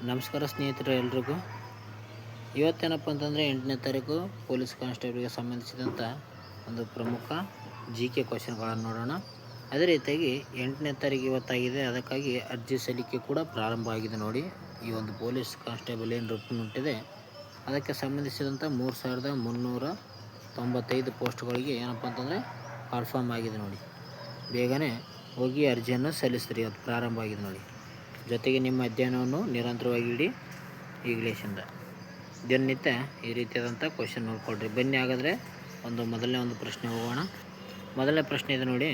ನಮಸ್ಕಾರ ಸ್ನೇಹಿತರೆ ಎಲ್ರಿಗೂ. ಇವತ್ತೇನಪ್ಪ ಅಂತಂದರೆ 8ನೇ ತಾರೀಕು ಪೊಲೀಸ್ ಕಾನ್ಸ್ಟೇಬಲ್ಗೆ ಸಂಬಂಧಿಸಿದಂಥ ಒಂದು ಪ್ರಮುಖ GK ಕ್ವಶನ್ಗಳನ್ನು ನೋಡೋಣ. ಅದೇ ರೀತಿಯಾಗಿ 8ನೇ ತಾರೀಕು ಇವತ್ತಾಗಿದೆ, ಅದಕ್ಕಾಗಿ ಅರ್ಜಿ ಸಲ್ಲಿಕೆ ಕೂಡ ಪ್ರಾರಂಭ ಆಗಿದೆ. ನೋಡಿ, ಈ ಒಂದು ಪೊಲೀಸ್ ಕಾನ್ಸ್ಟೇಬಲ್ ಏನು ರಿಕ್ರೂಟ್ಮೆಂಟ್ ಇದೆ ಅದಕ್ಕೆ ಸಂಬಂಧಿಸಿದಂಥ 3395 ಪೋಸ್ಟ್ಗಳಿಗೆ ಏನಪ್ಪ ಅಂತಂದರೆ ಕನ್ಫರ್ಮ್ ಆಗಿದೆ. ನೋಡಿ, ಬೇಗನೆ ಹೋಗಿ ಅರ್ಜಿಯನ್ನು ಸಲ್ಲಿಸ್ರಿ, ಇವತ್ತು ಪ್ರಾರಂಭ ಆಗಿದೆ. ನೋಡಿ, ಜೊತೆಗೆ ನಿಮ್ಮ ಅಧ್ಯಯನವನ್ನು ನಿರಂತರವಾಗಿ ಇಡಿ ಈಗಲೇಶಿಂದ ದಿನನಿತ್ಯ ಈ ರೀತಿಯಾದಂಥ ಕ್ವಶನ್ ನೋಡ್ಕೊಳ್ರಿ. ಬನ್ನಿ ಹಾಗಾದರೆ ಮೊದಲನೇ ಒಂದು ಪ್ರಶ್ನೆ ಹೋಗೋಣ. ಮೊದಲನೇ ಪ್ರಶ್ನೆ ಇದೆ ನೋಡಿ.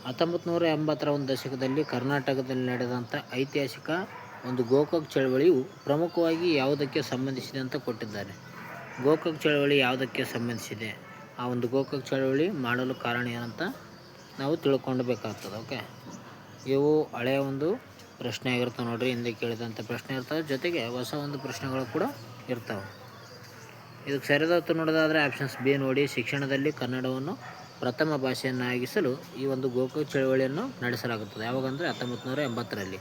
1980ರ ಒಂದು ದಶಕದಲ್ಲಿ ಕರ್ನಾಟಕದಲ್ಲಿ ನಡೆದಂಥ ಐತಿಹಾಸಿಕ ಒಂದು ಗೋಕಾಕ್ ಚಳವಳಿಯು ಪ್ರಮುಖವಾಗಿ ಯಾವುದಕ್ಕೆ ಸಂಬಂಧಿಸಿದೆ ಅಂತ ಕೊಟ್ಟಿದ್ದಾರೆ. ಗೋಕಾಕ್ ಚಳವಳಿ ಯಾವುದಕ್ಕೆ ಸಂಬಂಧಿಸಿದೆ, ಆ ಒಂದು ಗೋಕಾಕ್ ಚಳವಳಿ ಮಾಡಲು ಕಾರಣ ಏನಂತ ನಾವು ತಿಳ್ಕೊಳ್ಬೇಕಾಗ್ತದೆ. ಓಕೆ, ಇವು ಹಳೆಯ ಒಂದು ಪ್ರಶ್ನೆ ಆಗಿರ್ತವೆ ನೋಡಿರಿ, ಹಿಂದೆ ಕೇಳಿದಂಥ ಪ್ರಶ್ನೆ ಇರ್ತವೆ, ಜೊತೆಗೆ ಹೊಸ ಒಂದು ಪ್ರಶ್ನೆಗಳು ಕೂಡ ಇರ್ತವೆ. ಇದಕ್ಕೆ ಸರಿಯಾದ ಉತ್ತರ ನೋಡೋದಾದರೆ ಆಪ್ಷನ್ಸ್ ಬಿ ನೋಡಿ. ಶಿಕ್ಷಣದಲ್ಲಿ ಕನ್ನಡವನ್ನು ಪ್ರಥಮ ಭಾಷೆಯನ್ನಾಗಿಸಲು ಈ ಒಂದು ಗೋಕಾಕ್ ಚಳವಳಿಯನ್ನು ನಡೆಸಲಾಗುತ್ತದೆ. ಯಾವಾಗಂದರೆ 1980ರಲ್ಲಿ.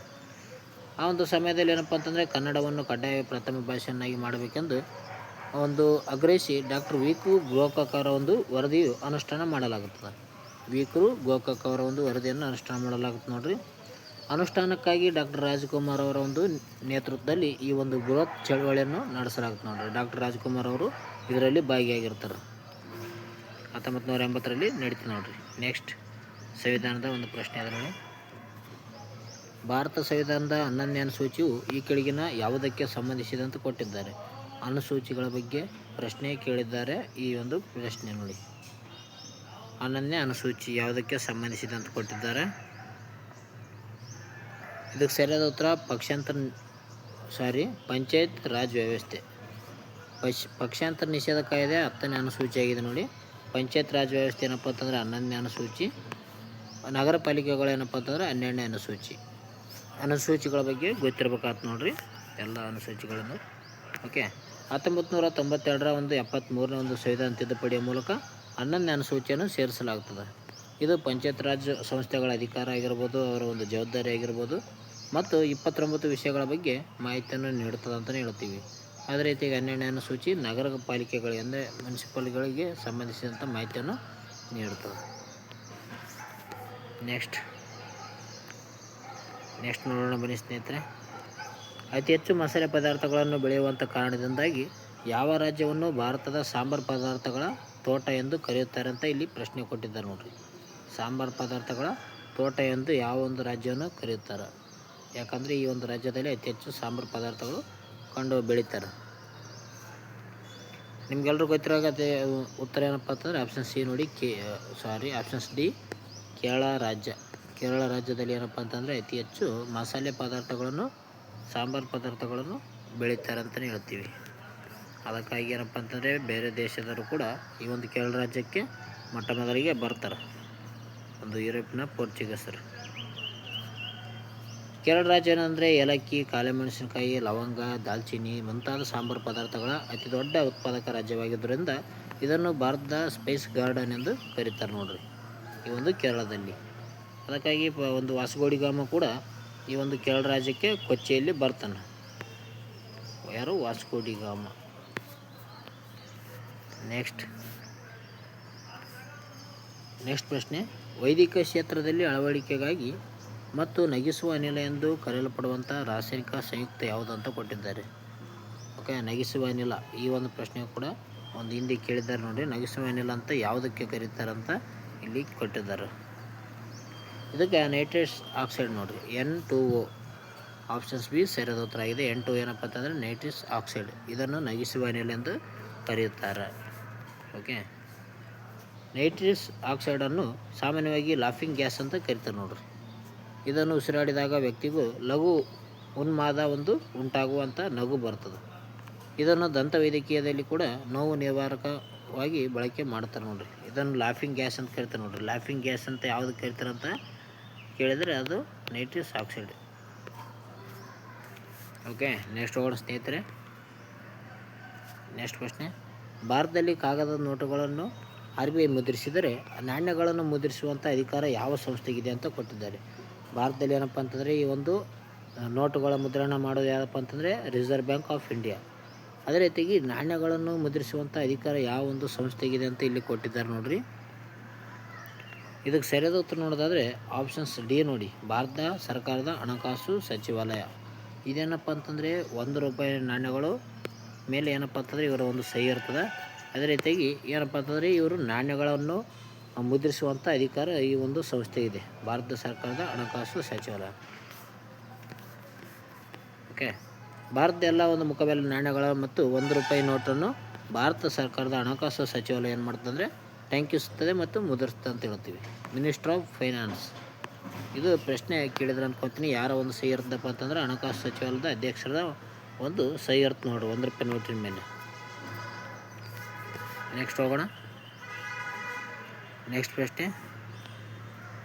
ಆ ಒಂದು ಸಮಯದಲ್ಲಿ ಏನಪ್ಪ ಅಂತಂದರೆ ಕನ್ನಡವನ್ನು ಕಡ್ಡಾಯ ಪ್ರಥಮ ಭಾಷೆಯನ್ನಾಗಿ ಮಾಡಬೇಕೆಂದು ಒಂದು ಆಗ್ರಹಿಸಿ ಡಾಕ್ಟರ್ ವಿ ಕು ಗೋಕಾಕ್ ಅವರ ಒಂದು ವರದಿಯು ಅನುಷ್ಠಾನ ಮಾಡಲಾಗುತ್ತದೆ. ವಿ ಕು ಗೋಕಾಕ್ ಅವರ ಒಂದು ವರದಿಯನ್ನು ಅನುಷ್ಠಾನ ಮಾಡಲಾಗುತ್ತೆ ನೋಡ್ರಿ. ಅನುಷ್ಠಾನಕ್ಕಾಗಿ ಡಾಕ್ಟರ್ ರಾಜ್ಕುಮಾರ್ ಅವರ ಒಂದು ನೇತೃತ್ವದಲ್ಲಿ ಈ ಒಂದು ಬೃಹತ್ ಚಳವಳಿಯನ್ನು ನಡೆಸಲಾಗುತ್ತೆ ನೋಡ್ರಿ. ಡಾಕ್ಟರ್ ರಾಜ್ಕುಮಾರ್ ಅವರು ಇದರಲ್ಲಿ ಭಾಗಿಯಾಗಿರ್ತಾರೆ. 1980ರಲ್ಲಿ ನಡೀತು ನೋಡ್ರಿ. ನೆಕ್ಸ್ಟ್, ಸಂವಿಧಾನದ ಒಂದು ಪ್ರಶ್ನೆ ಇದೆ ನೋಡಿ. ಭಾರತ ಸಂವಿಧಾನದ 11ನೇ ಅನುಸೂಚಿಯು ಈ ಕೆಳಗಿನ ಯಾವುದಕ್ಕೆ ಸಂಬಂಧಿಸಿದಂತೆ ಕೊಟ್ಟಿದ್ದಾರೆ. ಅನುಸೂಚಿಗಳ ಬಗ್ಗೆ ಪ್ರಶ್ನೆ ಕೇಳಿದ್ದಾರೆ. ಈ ಒಂದು ಪ್ರಶ್ನೆ ನೋಡಿ, 11ನೇ ಅನುಸೂಚಿ ಯಾವುದಕ್ಕೆ ಸಂಬಂಧಿಸಿದಂತೆ ಕೊಟ್ಟಿದ್ದಾರೆ. ಇದಕ್ಕೆ ಸರಿಯಾದ ಉತ್ತರ ಪಂಚಾಯತ್ ರಾಜ್ ವ್ಯವಸ್ಥೆ. ಪಕ್ಷಾಂತರ ನಿಷೇಧ ಕಾಯ್ದೆ 10ನೇ ಅನುಸೂಚಿ ಆಗಿದೆ ನೋಡಿ. ಪಂಚಾಯತ್ ರಾಜ್ ವ್ಯವಸ್ಥೆ ಏನಪ್ಪ ಅಂತಂದರೆ 11ನೇ ಅನುಸೂಚಿ. ನಗರ ಪಾಲಿಕೆಗಳು ಏನಪ್ಪ ಅಂತಂದರೆ 12ನೇ ಅನುಸೂಚಿ. ಅನುಸೂಚಿಗಳ ಬಗ್ಗೆ ಗೊತ್ತಿರಬೇಕಾಗ್ತದೆ ನೋಡ್ರಿ, ಎಲ್ಲ ಅನುಸೂಚಿಗಳನ್ನು. ಓಕೆ, 1992ರ ಒಂದು 73ನೇ ಒಂದು ಸಂವಿಧಾನ ತಿದ್ದುಪಡಿಯ ಮೂಲಕ 11ನೇ ಅನುಸೂಚಿಯನ್ನು ಸೇರಿಸಲಾಗ್ತದೆ. ಇದು ಪಂಚಾಯತ್ ರಾಜ್ ಸಂಸ್ಥೆಗಳ ಅಧಿಕಾರ ಆಗಿರ್ಬೋದು, ಅವರ ಒಂದು ಜವಾಬ್ದಾರಿ ಆಗಿರ್ಬೋದು, ಮತ್ತು 29 ವಿಷಯಗಳ ಬಗ್ಗೆ ಮಾಹಿತಿಯನ್ನು ನೀಡುತ್ತದೆ ಅಂತಲೇ ಹೇಳ್ತೀವಿ. ಅದೇ ರೀತಿ 12ನೇ ಅನುಸೂಚಿ ನಗರ ಪಾಲಿಕೆಗಳಿಗೆ ಅಂದರೆ ಮುನ್ಸಿಪಾಲ್ಗಳಿಗೆ ಸಂಬಂಧಿಸಿದಂಥ ಮಾಹಿತಿಯನ್ನು ನೀಡುತ್ತದೆ. ನೆಕ್ಸ್ಟ್ ನೋಡೋಣ ಬನ್ನಿ ಸ್ನೇಹಿತರೆ. ಅತಿ ಹೆಚ್ಚು ಮಸಾಲೆ ಪದಾರ್ಥಗಳನ್ನು ಬೆಳೆಯುವಂಥ ಕಾರಣದಿಂದಾಗಿ ಯಾವ ರಾಜ್ಯವನ್ನು ಭಾರತದ ಸಾಂಬಾರು ಪದಾರ್ಥಗಳ ತೋಟ ಎಂದು ಕರೆಯುತ್ತಾರೆ ಅಂತ ಇಲ್ಲಿ ಪ್ರಶ್ನೆ ಕೊಟ್ಟಿದ್ದಾರೆ ನೋಡ್ರಿ. ಸಾಂಬಾರು ಪದಾರ್ಥಗಳ ತೋಟ ಎಂದು ಯಾವ ಒಂದು ರಾಜ್ಯವನ್ನು ಕರೆಯುತ್ತಾರೆ, ಯಾಕಂದರೆ ಈ ಒಂದು ರಾಜ್ಯದಲ್ಲಿ ಅತಿ ಹೆಚ್ಚು ಸಾಂಬಾರು ಪದಾರ್ಥಗಳು ಬೆಳೀತಾರೆ. ನಿಮ್ಗೆಲ್ಲರೂ ಗೊತ್ತಿರೋ ಉತ್ತರ ಏನಪ್ಪ ಅಂತಂದರೆ ಆಪ್ಷನ್ ಸಿ ನೋಡಿ. ಆಪ್ಷನ್ಸ್ ಡಿ ಕೇರಳ ರಾಜ್ಯ. ಕೇರಳ ರಾಜ್ಯದಲ್ಲಿ ಏನಪ್ಪ ಅಂತಂದರೆ ಅತಿ ಹೆಚ್ಚು ಮಸಾಲೆ ಪದಾರ್ಥಗಳನ್ನು, ಸಾಂಬಾರು ಪದಾರ್ಥಗಳನ್ನು ಬೆಳೀತಾರೆ ಅಂತಲೇ ಹೇಳ್ತೀವಿ. ಅದಕ್ಕಾಗಿ ಏನಪ್ಪ ಅಂತಂದರೆ ಬೇರೆ ದೇಶದವರು ಕೂಡ ಈ ಒಂದು ಕೇರಳ ರಾಜ್ಯಕ್ಕೆ ಮೊಟ್ಟ ಮೊದಲಿಗೆ ಬರ್ತಾರೆ, ಒಂದು ಯುರೋಪಿನ ಪೋರ್ಚುಗೀಸರು. ಕೇರಳ ರಾಜ್ಯ ಏನಂದರೆ ಏಲಕ್ಕಿ, ಕಾಳೆ ಮೆಣಸಿನಕಾಯಿ, ಲವಂಗ, ದಾಲ್ಚಿನ್ನಿ ಮುಂತಾದ ಸಾಂಬಾರು ಪದಾರ್ಥಗಳ ಅತಿ ದೊಡ್ಡ ಉತ್ಪಾದಕ ರಾಜ್ಯವಾಗಿದ್ದರಿಂದ ಇದನ್ನು ಭಾರತದ ಸ್ಪೈಸ್ ಗಾರ್ಡನ್ ಎಂದು ಕರೀತಾರೆ ನೋಡ್ರಿ, ಈ ಒಂದು ಕೇರಳದಲ್ಲಿ. ಅದಕ್ಕಾಗಿ ಒಂದು ವಾಸ್ಕೋಡಿಗಾಮ ಕೂಡ ಈ ಒಂದು ಕೇರಳ ರಾಜ್ಯಕ್ಕೆ ಕೊಚ್ಚಿಯಲ್ಲಿ ಬರ್ತಾನೆ. ಯಾರು? ವಾಸ್ಕೋಡಿಗಾಮ. ನೆಕ್ಸ್ಟ್ ಪ್ರಶ್ನೆ. ವೈದಿಕ ಕ್ಷೇತ್ರದಲ್ಲಿ ಅಳವಡಿಕೆಗಾಗಿ ಮತ್ತು ನಗಿಸುವ ಅನಿಲ ಎಂದು ಕರೆಯಲ್ಪಡುವಂಥ ರಾಸಾಯನಿಕ ಸಂಯುಕ್ತ ಯಾವುದು ಅಂತ ಕೊಟ್ಟಿದ್ದಾರೆ. ಓಕೆ, ನಗಿಸುವ ಅನಿಲ. ಈ ಒಂದು ಪ್ರಶ್ನೆ ಕೂಡ ಒಂದು ಹಿಂದೆ ಕೇಳಿದ್ದಾರೆ ನೋಡಿ. ನಗಿಸುವ ಅನಿಲ ಅಂತ ಯಾವುದಕ್ಕೆ ಕರೀತಾರಂತ ಇಲ್ಲಿ ಕೊಟ್ಟಿದ್ದಾರೆ. ಇದಕ್ಕೆ ನೈಟ್ರಸ್ ಆಕ್ಸೈಡ್ ನೋಡಿರಿ, N2O. ಆಪ್ಷನ್ಸ್ ಬಿ ಸರಿಯಾದ ಉತ್ತರ ಆಗಿದೆ. N2O ಏನಪ್ಪ ಅಂತಂದರೆ ನೈಟ್ರಸ್ ಆಕ್ಸೈಡ್. ಇದನ್ನು ನಗಿಸುವ ಅನಿಲ ಎಂದು ಕರೆಯುತ್ತಾರೆ. ಓಕೆ, ನೈಟ್ರಸ್ ಆಕ್ಸೈಡನ್ನು ಸಾಮಾನ್ಯವಾಗಿ ಲಾಫಿಂಗ್ ಗ್ಯಾಸ್ ಅಂತ ಕರೀತಾರೆ ನೋಡ್ರಿ. ಇದನ್ನು ಉಸಿರಾಡಿದಾಗ ವ್ಯಕ್ತಿಗೂ ಲಘು ಉನ್ಮಾದ ಉಂಟಾಗುವಂಥ ನಗು ಬರ್ತದೆ. ಇದನ್ನು ದಂತವೈದ್ಯಕೀಯದಲ್ಲಿ ಕೂಡ ನೋವು ನಿವಾರಕವಾಗಿ ಬಳಕೆ ಮಾಡ್ತಾರೆ ನೋಡ್ರಿ. ಇದನ್ನು ಲಾಫಿಂಗ್ ಗ್ಯಾಸ್ ಅಂತ ಕರಿತಾರೆ ನೋಡ್ರಿ. ಲಾಫಿಂಗ್ ಗ್ಯಾಸ್ ಅಂತ ಯಾವುದಕ್ಕೆ ಕರಿತಾರೆ ಅಂತ ಕೇಳಿದರೆ ಅದು ನೈಟ್ರಸ್ ಆಕ್ಸೈಡ್. ಓಕೆ, ನೆಕ್ಸ್ಟ್ ಹೋಗೋಣ ಸ್ನೇಹಿತರೆ. ನೆಕ್ಸ್ಟ್ ಪ್ರಶ್ನೆ. ಭಾರತದಲ್ಲಿ ಕಾಗದದ ನೋಟುಗಳನ್ನು RBI ಮುದ್ರಿಸಿದರೆ ನಾಣ್ಯಗಳನ್ನು ಮುದ್ರಿಸುವಂಥ ಅಧಿಕಾರ ಯಾವ ಸಂಸ್ಥೆಗಿದೆ ಅಂತ ಕೊಟ್ಟಿದ್ದಾರೆ. ಭಾರತದಲ್ಲಿ ಏನಪ್ಪ ಅಂತಂದರೆ ಈ ಒಂದು ನೋಟುಗಳ ಮುದ್ರಣ ಮಾಡೋದು ಯಾವುದಪ್ಪ ಅಂತಂದರೆ ರಿಸರ್ವ್ ಬ್ಯಾಂಕ್ ಆಫ್ ಇಂಡಿಯಾ. ಅದೇ ರೀತಿಯಾಗಿ ನಾಣ್ಯಗಳನ್ನು ಮುದ್ರಿಸುವಂಥ ಅಧಿಕಾರ ಯಾವ ಒಂದು ಸಂಸ್ಥೆಗಿದೆ ಅಂತ ಇಲ್ಲಿ ಕೊಟ್ಟಿದ್ದಾರೆ ನೋಡಿರಿ. ಇದಕ್ಕೆ ಸರಿಯಾದ ಉತ್ತರ ನೋಡೋದಾದರೆ ಆಪ್ಷನ್ಸ್ ಡಿ ನೋಡಿ, ಭಾರತ ಸರ್ಕಾರದ ಹಣಕಾಸು ಸಚಿವಾಲಯ. ಇದೇನಪ್ಪ ಅಂತಂದರೆ ₹1 ನಾಣ್ಯಗಳು ಮೇಲೆ ಏನಪ್ಪ ಅಂತಂದರೆ ಇವರ ಒಂದು ಸಹಿ ಇರ್ತದೆ. ಅದೇ ರೀತಿಯಾಗಿ ಏನಪ್ಪ ಅಂತಂದರೆ ಇವರು ನಾಣ್ಯಗಳನ್ನು ಮುದ್ರಿಸುವಂಥ ಅಧಿಕಾರ ಈ ಒಂದು ಸಂಸ್ಥೆ ಇದೆ, ಭಾರತ ಸರ್ಕಾರದ ಹಣಕಾಸು ಸಚಿವಾಲಯ. ಓಕೆ, ಭಾರತದ ಎಲ್ಲ ಒಂದು ಮುಖಬೆಲೆ ನಾಣ್ಯಗಳ ಮತ್ತು ₹1 ನೋಟನ್ನು ಭಾರತ ಸರ್ಕಾರದ ಹಣಕಾಸು ಸಚಿವಾಲಯ ಏನು ಮಾಡ್ತಂದರೆ ಟಂಕಿಸುತ್ತದೆ ಮತ್ತು ಮುದ್ರಿಸ್ತದೆ ಅಂತ ಹೇಳ್ತೀವಿ. Minister of finance. ಇದು ಪ್ರಶ್ನೆ ಕೇಳಿದ್ರೆ ಅನ್ಕೊತೀನಿ, ಯಾರ ಒಂದು ಸಹಿ ಇರ್ತದಪ್ಪ ಅಂತಂದ್ರೆ ಹಣಕಾಸು ಸಚಿವಾಲಯದ ಅಧ್ಯಕ್ಷರ ಒಂದು ಸಹಿ ಇರುತ್ತೆ ನೋಡ್ರಿ ₹1 ನೋಟಿನ ಮೇಲೆ. ನೆಕ್ಸ್ಟ್ ಹೋಗೋಣ. ನೆಕ್ಸ್ಟ್ ಪ್ರಶ್ನೆ,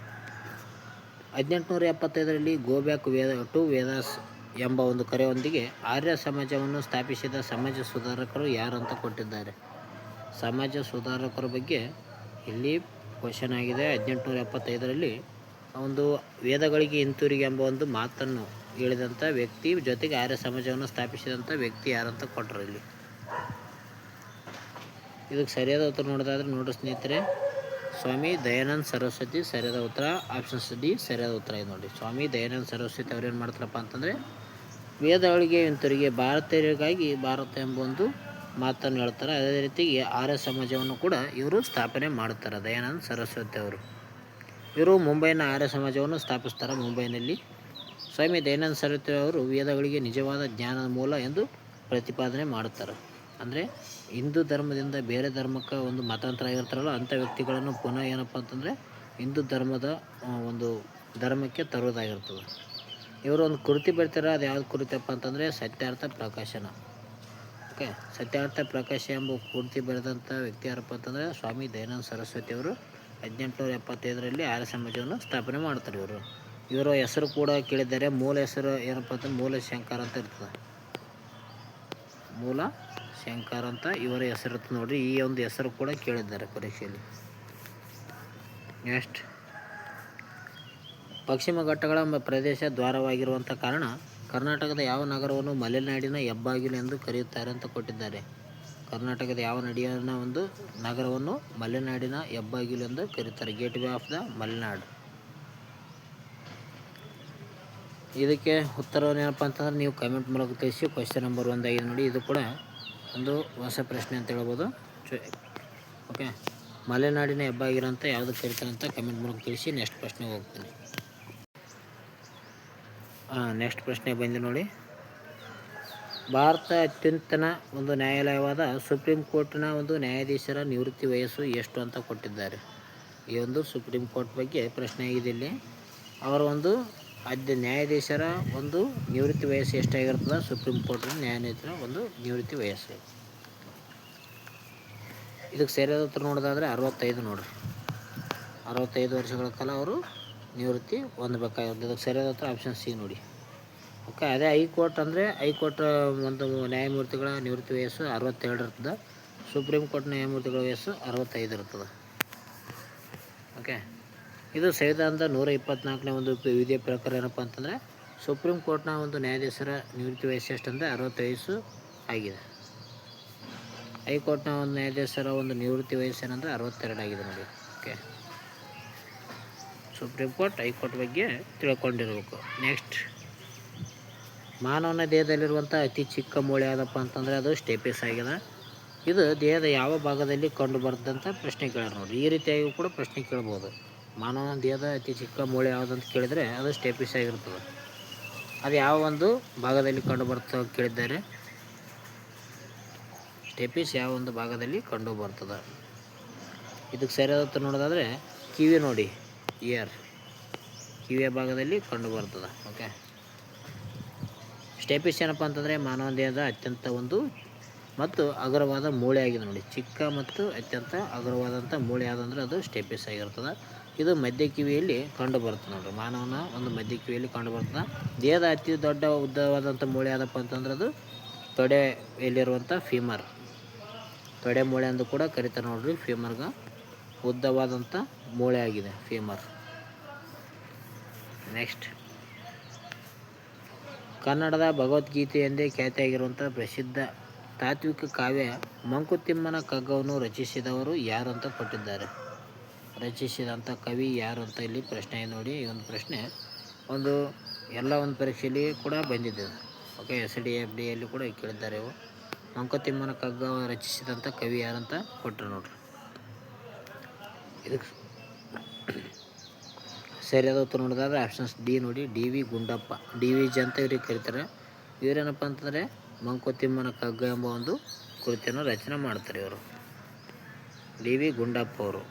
1875ರಲ್ಲಿ ಗೋ ಬ್ಯಾಕ್ ಟು ವೇದಾಸ್ ಎಂಬ ಒಂದು ಕರೆಯೊಂದಿಗೆ ಆರ್ಯ ಸಮಾಜವನ್ನು ಸ್ಥಾಪಿಸಿದ ಸಮಾಜ ಸುಧಾರಕರು ಯಾರಂತ ಕೊಟ್ಟಿದ್ದಾರೆ. ಸಮಾಜ ಸುಧಾರಕರ ಬಗ್ಗೆ ಇಲ್ಲಿ ಕ್ವಶನ್ ಆಗಿದೆ. 1875ರಲ್ಲಿ ಒಂದು ವೇದಗಳಿಗೆ ಹಿಂತಿರುಗಿ ಎಂಬ ಒಂದು ಮಾತನ್ನು ಹೇಳಿದಂಥ ವ್ಯಕ್ತಿ ಜೊತೆಗೆ ಆರ್ಯ ಸಮಾಜವನ್ನು ಸ್ಥಾಪಿಸಿದಂಥ ವ್ಯಕ್ತಿ ಯಾರಂತ ಕೊಟ್ಟರು ಇಲ್ಲಿ. ಇದಕ್ಕೆ ಸರಿಯಾದ ಉತ್ತರ ನೋಡೋದಾದ್ರೆ ನೋಡ್ರಿ ಸ್ನೇಹಿತರೆ, ಸ್ವಾಮಿ ದಯಾನಂದ ಸರಸ್ವತಿ ಸರಿಯಾದ ಉತ್ತರ. ಆಪ್ಷನ್ಸ್ ಡಿ ಸರಿಯಾದ ಉತ್ತರ ಇದೆ ನೋಡಿ. ಸ್ವಾಮಿ ದಯಾನಂದ ಸರಸ್ವತಿ ಅವ್ರು ಏನು ಮಾಡ್ತಾರಪ್ಪ ಅಂತಂದರೆ ವೇದಗಳಿಗೆ ಹಿಂತಿರುಗಿ ಭಾರತೀಯರಿಗಾಗಿ ಭಾರತ ಎಂಬ ಒಂದು ಮಾತನ್ನು ಹೇಳ್ತಾರೆ. ಅದೇ ರೀತಿಗೆ ಆರ್ಯ ಸಮಾಜವನ್ನು ಕೂಡ ಇವರು ಸ್ಥಾಪನೆ ಮಾಡುತ್ತಾರೆ, ದಯಾನಂದ ಸರಸ್ವತಿ ಅವರು. ಇವರು ಮುಂಬೈನ ಆರ್ಯ ಸಮಾಜವನ್ನು ಸ್ಥಾಪಿಸ್ತಾರೆ ಮುಂಬೈನಲ್ಲಿ. ಸ್ವಾಮಿ ದಯಾನಂದ ಸರಸ್ವತಿ ಅವರು ವೇದಗಳಿಗೆ ನಿಜವಾದ ಜ್ಞಾನದ ಮೂಲ ಎಂದು ಪ್ರತಿಪಾದನೆ ಮಾಡುತ್ತಾರೆ. ಅಂದರೆ ಹಿಂದೂ ಧರ್ಮದಿಂದ ಬೇರೆ ಧರ್ಮಕ್ಕೆ ಒಂದು ಮತಾಂತರ ಆಗಿರ್ತಾರಲ್ಲ ಅಂಥ ವ್ಯಕ್ತಿಗಳನ್ನು ಪುನಃ ಏನಪ್ಪ ಅಂತಂದರೆ ಹಿಂದೂ ಧರ್ಮದ ಒಂದು ಧರ್ಮಕ್ಕೆ ತರೋದಾಗಿರ್ತದೆ. ಇವರು ಒಂದು ಕೃತಿ ಬರ್ತಾರೆ, ಅದು ಯಾವ್ದು ಕೃತಿಯಪ್ಪ ಅಂತಂದರೆ ಸತ್ಯಾರ್ಥ ಪ್ರಕಾಶನ. ಓಕೆ, ಸತ್ಯಾರ್ಥ ಪ್ರಕಾಶ ಎಂಬ ಕೃತಿ ಬರೆದಂಥ ವ್ಯಕ್ತಿ ಯಾರಪ್ಪ ಅಂತಂದರೆ ಸ್ವಾಮಿ ದಯಾನಂದ ಸರಸ್ವತಿ ಅವರು 1875ರಲ್ಲಿ ಆರ್ಯ ಸಮಾಜವನ್ನು ಸ್ಥಾಪನೆ ಮಾಡ್ತಾರೆ. ಇವರ ಹೆಸರು ಕೂಡ ಕೇಳಿದ್ದಾರೆ. ಮೂಲ ಹೆಸರು ಏನಪ್ಪ ಅಂತಂದ್ರೆ ಮೂಲ ಶಂಕರ ಅಂತ ಇರ್ತದೆ. ಮೂಲ ಶಂಕರ ಅಂತ ಇವರ ಹೆಸರು ಇರ್ತದೆ ನೋಡಿರಿ. ಈ ಒಂದು ಹೆಸರು ಕೂಡ ಕೇಳಿದ್ದಾರೆ ಪರೀಕ್ಷೆಯಲ್ಲಿ. ನೆಕ್ಸ್ಟ್, ಪಶ್ಚಿಮ ಘಟ್ಟಗಳ ಪ್ರದೇಶ ದ್ವಾರವಾಗಿರುವಂಥ ಕಾರಣ ಕರ್ನಾಟಕದ ಯಾವ ನಗರವನ್ನು ಮಲೆನಾಡಿನ ಹೆಬ್ಬಾಗಿಲು ಎಂದು ಕರೆಯುತ್ತಾರೆ ಅಂತ ಕೊಟ್ಟಿದ್ದಾರೆ. ಕರ್ನಾಟಕದ ಯಾವ ಒಂದು ನಗರವನ್ನು ಮಲೆನಾಡಿನ ಹೆಬ್ಬಾಗಿಲು ಎಂದು ಕರೀತಾರೆ, gate way of the Malenadu. ಇದಕ್ಕೆ ಉತ್ತರವನ್ನು ಏನಪ್ಪ ಅಂತಂದ್ರೆ ನೀವು ಕಮೆಂಟ್ ಮೂಲಕ ತಿಳಿಸಿ. ಕ್ವಶನ್ ನಂಬರ್ 1 ಆಗಿದೆ ನೋಡಿ. ಇದು ಕೂಡ ಒಂದು ಹೊಸ ಪ್ರಶ್ನೆ ಅಂತ ಹೇಳ್ಬೋದು. ಓಕೆ, ಮಲೆನಾಡಿನ ಹೆಬ್ಬಾಗಿಲು ಅಂತ ಯಾವುದು ಕರೀತಾರೆ ಅಂತ ಕಮೆಂಟ್ ಮೂಲಕ ತಿಳಿಸಿ. ನೆಕ್ಸ್ಟ್ ಪ್ರಶ್ನೆಗೆ ಹೋಗ್ತೀನಿ. ನೆಕ್ಸ್ಟ್ ಪ್ರಶ್ನೆ ಬಂದು ನೋಡಿ, ಭಾರತ ಅತ್ಯುನ್ನತ ಒಂದು ನ್ಯಾಯಾಲಯವಾದ ಸುಪ್ರೀಂ ಕೋರ್ಟ್ನ ಒಂದು ನ್ಯಾಯಾಧೀಶರ ನಿವೃತ್ತಿ ವಯಸ್ಸು ಎಷ್ಟು ಅಂತ ಕೊಟ್ಟಿದ್ದಾರೆ. ಈ ಒಂದು ಸುಪ್ರೀಂ ಕೋರ್ಟ್ ಬಗ್ಗೆ ಪ್ರಶ್ನೆ ಆಗಿದೆ ಇಲ್ಲಿ. ಅವರ ಒಂದು ನ್ಯಾಯಾಧೀಶರ ಒಂದು ನಿವೃತ್ತಿ ವಯಸ್ಸು ಎಷ್ಟಾಗಿರ್ತದೆ, ಸುಪ್ರೀಂ ಕೋರ್ಟ್ನ ನ್ಯಾಯಾಧೀಶರ ಒಂದು ನಿವೃತ್ತಿ ವಯಸ್ಸು. ಇದಕ್ಕೆ ಸರಿಯಾದ ಉತ್ತರ ನೋಡೋದಾದರೆ 65 ನೋಡ್ರಿ. 65 ವರ್ಷಗಳ ಕಾಲ ಅವರು ನಿವೃತ್ತಿ ಹೊಂದಬೇಕಾಗಿರ್ತದೆ. ಇದಕ್ಕೆ ಸರಿಯಾದ ಉತ್ತರ ಆಪ್ಷನ್ ಸಿ ನೋಡಿ. ಓಕೆ, ಅದೇ ಹೈಕೋರ್ಟ್ ಅಂದರೆ ಹೈಕೋರ್ಟ್ ಒಂದು ನ್ಯಾಯಮೂರ್ತಿಗಳ ನಿವೃತ್ತಿ ವಯಸ್ಸು 62 ಇರ್ತದೆ. ಸುಪ್ರೀಂ ಕೋರ್ಟ್ ನ್ಯಾಯಮೂರ್ತಿಗಳ ವಯಸ್ಸು 65 ಇರ್ತದೆ. ಓಕೆ, ಇದು ಸಂವಿಧಾನದ 124ನೇ ಒಂದು ವಿಧಿಯ ಪ್ರಕಾರ ಏನಪ್ಪ ಅಂತಂದರೆ ಸುಪ್ರೀಂ ಕೋರ್ಟ್ನ ಒಂದು ನ್ಯಾಯಾಧೀಶರ ನಿವೃತ್ತಿ ವಯಸ್ಸು ಎಷ್ಟಂದರೆ 60 ವಯಸ್ಸು ಆಗಿದೆ. ಹೈಕೋರ್ಟ್ನ ಒಂದು ನ್ಯಾಯಾಧೀಶರ ಒಂದು ನಿವೃತ್ತಿ ವಯಸ್ಸು ಏನಂದರೆ 62 ಆಗಿದೆ ನೋಡಿ. ಓಕೆ, ಸುಪ್ರೀಂ ಕೋರ್ಟ್ ಹೈಕೋರ್ಟ್ ಬಗ್ಗೆ ತಿಳ್ಕೊಂಡಿರ್ಬೇಕು. ನೆಕ್ಸ್ಟ್, ಮಾನವನ ದೇಹದಲ್ಲಿರುವಂಥ ಅತಿ ಚಿಕ್ಕ ಮೂಳೆ ಯಾವುದಪ್ಪ ಅಂತಂದರೆ ಅದು ಸ್ಟೆಪಿಸ್ ಆಗಿದೆ. ಇದು ದೇಹದ ಯಾವ ಭಾಗದಲ್ಲಿ ಕಂಡು ಬರ್ತದಂತ ಪ್ರಶ್ನೆ ಕೇಳ್ಯಾರ ನೋಡಿ. ಈ ರೀತಿಯಾಗಿ ಕೂಡ ಪ್ರಶ್ನೆ ಕೇಳ್ಬೋದು. ಮಾನವನ ದೇಹದ ಅತಿ ಚಿಕ್ಕ ಮೂಳೆ ಯಾವುದಂತ ಕೇಳಿದರೆ ಅದು ಸ್ಟೆಪಿಸ್ ಆಗಿರ್ತದೆ. ಅದು ಯಾವ ಒಂದು ಭಾಗದಲ್ಲಿ ಕಂಡು ಬರ್ತದೆ ಕೇಳಿದ್ದಾರೆ. ಸ್ಟೆಪಿಸ್ ಯಾವ ಒಂದು ಭಾಗದಲ್ಲಿ ಕಂಡು ಬರ್ತದೆ. ಇದಕ್ಕೆ ಸರಿಯಾದ ಉತ್ತರ ನೋಡೋದಾದರೆ ಕಿವಿ ನೋಡಿ, ಇಯರ್, ಕಿವಿಯ ಭಾಗದಲ್ಲಿ ಕಂಡು ಬರ್ತದೆ. ಓಕೆ, ಸ್ಟೆಪಿಸ್ ಏನಪ್ಪ ಅಂತಂದರೆ ಮಾನವ ದೇಹದ ಅತ್ಯಂತ ಒಂದು ಮತ್ತು ಅಗ್ರವಾದ ಮೂಳೆ ಆಗಿದೆ ನೋಡಿ. ಚಿಕ್ಕ ಮತ್ತು ಅತ್ಯಂತ ಅಗ್ರವಾದಂಥ ಮೂಳೆ ಯಾವುದಂದ್ರೆ ಅದು ಸ್ಟೆಪಿಸ್ ಆಗಿರ್ತದೆ. ಇದು ಮಧ್ಯ ಕಿವಿಯಲ್ಲಿ ಕಂಡು ಬರ್ತದೆ ನೋಡಿರಿ. ಮಾನವನ ಒಂದು ಮಧ್ಯ ಕಿವಿಯಲ್ಲಿ ಕಂಡು ಬರ್ತದೆ. ದೇಹದ ಅತಿ ದೊಡ್ಡ ಉದ್ದವಾದಂಥ ಮೂಳೆ ಯಾವುದಪ್ಪ ಅಂತಂದ್ರೆ ಅದು ತೊಡೆಯಲ್ಲಿರುವಂಥ ಫೀಮರ್, ತೊಡೆ ಮೂಳೆ ಎಂದು ಕೂಡ ಕರೀತಾರೆ ನೋಡ್ರಿ. ಫೀಮರ್ಗೆ ಉದ್ದವಾದಂಥ ಮೂಳೆ ಆಗಿದೆ ಫೀಮರ್. ನೆಕ್ಸ್ಟ್, ಕನ್ನಡದ ಭಗವದ್ಗೀತೆ ಎಂದೇ ಖ್ಯಾತಿಯಾಗಿರುವಂಥ ಪ್ರಸಿದ್ಧ ತಾತ್ವಿಕ ಕಾವ್ಯ ಮಂಕುತಿಮ್ಮನ ಕಗ್ಗವನ್ನು ರಚಿಸಿದವರು ಯಾರು ಅಂತ ಕೊಟ್ಟಿದ್ದಾರೆ. ರಚಿಸಿದಂಥ ಕವಿ ಯಾರು ಅಂತ ಇಲ್ಲಿ ಪ್ರಶ್ನೆ ನೋಡಿ. ಈ ಒಂದು ಪ್ರಶ್ನೆ ಎಲ್ಲ ಒಂದು ಪರೀಕ್ಷೆಯಲ್ಲಿ ಕೂಡ ಬಂದಿದೆ. ಓಕೆ, SDFD ಯಲ್ಲಿ ಕೂಡ ಕೇಳಿದ್ದಾರೆ. ಇವು ಮಂಕುತಿಮ್ಮನ ಕಗ್ಗ ರಚಿಸಿದಂಥ ಕವಿ ಯಾರಂತ ಕೊಟ್ಟರು ನೋಡ್ರಿ. ಇದಕ್ಕೆ ಸರಿಯಾದ ಉತ್ತರ ನೋಡಿದ್ರೆ ಆಪ್ಷನ್ಸ್ ಡಿ ನೋಡಿ, DV ಗುಂಡಪ್ಪ. DVG ಅಂತ ಇವ್ರಿಗೆ ಕರೀತಾರೆ. ಇವರೇನಪ್ಪ ಅಂತಂದರೆ ಮಂಕುತಿಮ್ಮನ ಕಗ್ಗ ಎಂಬ ಒಂದು ಕೃತಿಯನ್ನು ರಚನೆ ಮಾಡ್ತಾರೆ ಇವರು, DV ಗುಂಡಪ್ಪ ಅವರು.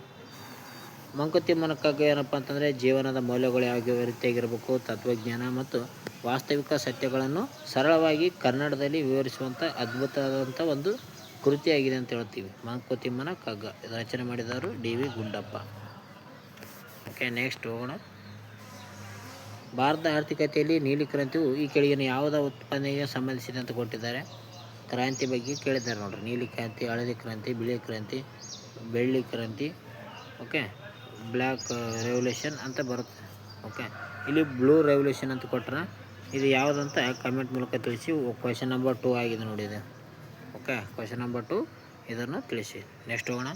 ಮಂಕುತಿಮ್ಮನ ಕಗ್ಗ ಏನಪ್ಪ ಅಂತಂದರೆ ಜೀವನದ ಮೌಲ್ಯಗಳು ಯಾವ ರೀತಿಯಾಗಿರಬೇಕು, ತತ್ವಜ್ಞಾನ ಮತ್ತು ವಾಸ್ತವಿಕ ಸತ್ಯಗಳನ್ನು ಸರಳವಾಗಿ ಕನ್ನಡದಲ್ಲಿ ವಿವರಿಸುವಂಥ ಅದ್ಭುತವಾದಂಥ ಒಂದು ಕೃತಿಯಾಗಿದೆ ಅಂತ ಹೇಳ್ತೀವಿ. ಮಂಕುತಿಮ್ಮನ ಕಗ್ಗ ರಚನೆ ಮಾಡಿದವರು DV ಗುಂಡಪ್ಪ. ಓಕೆ, ನೆಕ್ಸ್ಟ್ ಹೋಗೋಣ. ಭಾರತದ ಆರ್ಥಿಕತೆಯಲ್ಲಿ ನೀಲಿ ಕ್ರಾಂತಿಯು ಈ ಕೆಳಗಿನ ಯಾವುದ ಉತ್ಪನ್ನಕ್ಕೆ ಸಂಬಂಧಿಸಿದೆ ಅಂತ ಕೊಟ್ಟಿದ್ದಾರೆ. ಕ್ರಾಂತಿ ಬಗ್ಗೆ ಕೇಳಿದ್ದಾರೆ ನೋಡ್ರಿ. ನೀಲಿ ಕ್ರಾಂತಿ, ಹಳದಿ ಕ್ರಾಂತಿ, ಬಿಳಿ ಕ್ರಾಂತಿ, ಬೆಳ್ಳಿ ಕ್ರಾಂತಿ, ಓಕೆ, ಬ್ಲ್ಯಾಕ್ ರೆವಲ್ಯೂಷನ್ ಅಂತ ಬರುತ್ತೆ. ಓಕೆ, ಇಲ್ಲಿ ಬ್ಲೂ ರೆವಲ್ಯೂಷನ್ ಅಂತ ಕೊಟ್ಟರೆ ಇದು ಯಾವುದಂತ ಕಮೆಂಟ್ ಮೂಲಕ ತಿಳಿಸಿ. ಕ್ವೆಶನ್ ನಂಬರ್ 2 ಆಗಿದೆ ನೋಡಿ ಇದು. ಓಕೆ, ಕ್ವೆಶನ್ ನಂಬರ್ 2 ಇದನ್ನು ತಿಳಿಸಿ. ನೆಕ್ಸ್ಟ್ ಹೋಗೋಣ.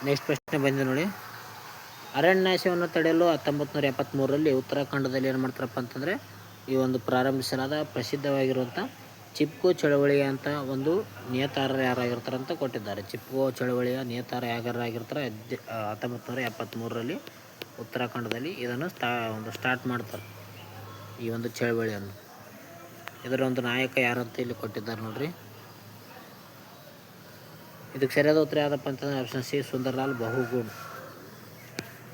ನೆಕ್ಸ್ಟ್ ಪ್ರಶ್ನೆ ಬಂದಿದೆ ನೋಡಿ. ಅರಣ್ಯನಾಶವನ್ನು ತಡೆಯಲು 1973ರಲ್ಲಿ ಉತ್ತರಾಖಂಡದಲ್ಲಿ ಏನು ಮಾಡ್ತಾರಪ್ಪ ಅಂತಂದರೆ ಈ ಒಂದು ಪ್ರಾರಂಭಿಸಲಾದ ಪ್ರಸಿದ್ಧವಾಗಿರುವಂಥ ಚಿಪ್ಕೋ ಚಳವಳಿ ಅಂತ ಒಂದು ನೇತಾರರು ಯಾರಾಗಿರ್ತಾರೆ ಅಂತ ಕೊಟ್ಟಿದ್ದಾರೆ. ಚಿಪ್ಕೋ ಚಳವಳಿಯ ನೇತಾರ ಯಾರಾಗಿರ್ತಾರೆ 1973ರಲ್ಲಿ ಉತ್ತರಾಖಂಡದಲ್ಲಿ ಇದನ್ನು ಸ್ಟಾರ್ಟ್ ಮಾಡ್ತಾರೆ ಈ ಒಂದು ಚಳವಳಿಯನ್ನು. ಇದರ ಒಂದು ನಾಯಕ ಯಾರಂತ ಇಲ್ಲಿ ಕೊಟ್ಟಿದ್ದಾರೆ ನೋಡ್ರಿ. ಇದಕ್ಕೆ ಸರಿಯಾದ ಉತ್ತರ ಯಾವುದಪ್ಪ ಅಂತಂದರೆ ಆಪ್ಷನ್ ಸಿ, ಸುಂದರ್ಲಾಲ್ ಬಹುಗುಣ್.